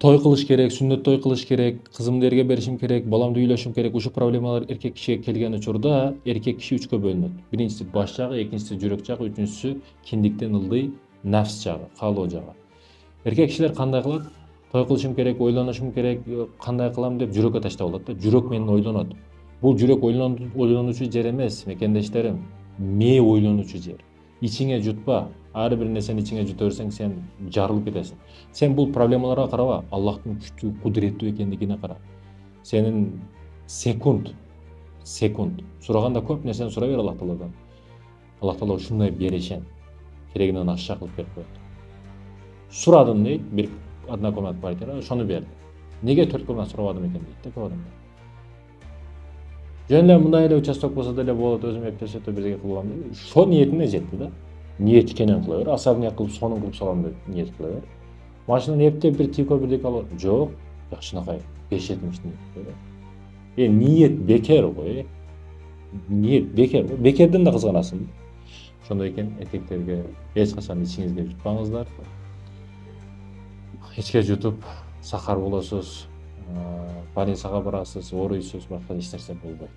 той кылыш керек, сүннөт той кылыш керек, кызымды эрге беришим керек, баламды үйлөшүм керек. Ушул проблемалар эркек кишиге келген учурда эркек киши үчкө бөлүнөт. Биринчиси баш жагы, экинчиси жүрөк жагы, үчүнчүсү киндиктен ылдый нафс жагы, каалоо жагы. Эркек кишилер кандай кылат? Той кылышым керек, ойлонушум керек, кандай кылам деп жүрөккө таштап алат да. Жүрөк менен ойлонот. Бул жүрөк ойлонуучу жер эмес, мекендештерим. Мээ ойлонуучу жер. Ичиңе жутпа. Ар бир нерсени ичиңе жута берсең, сен жарылып кетесиң. Сен бул проблемаларга караба, Аллахтын күчтүү, кудуреттүү экендигине кара. Сенин секунд сураганда көп нерсени сурай бер Аллах Тааладан. Аллах Таала ушундай беришен. Керегинен ашча кылып берип коет. Сурадым дейт, бир одна комната квартира, ошону берди. Неге 4 комната сурабадым экен дейт да көп адамдар. Жөн эле мындай эле участок болсо деле болот, өзүм эптешет бирдеге кылам дейт. Ошо ниетине жетти да. Ниет кенен кыла бер, особняк кылып сонун кылып салам деп ниет кыла бер. Машинаны эптеп бир тико бирдеке алып, жок, жакшынакай 5-70 ниет. Ниет бекер го, ниет бекер. Бекерден да кызганасың. Ошондой экен, эркектерге эч качан ичиңизге жутпаңыздар. Ичке жутуп сахар болосуз, больницага барасыз, ооруйсуз, башка эч нерсе болбойт.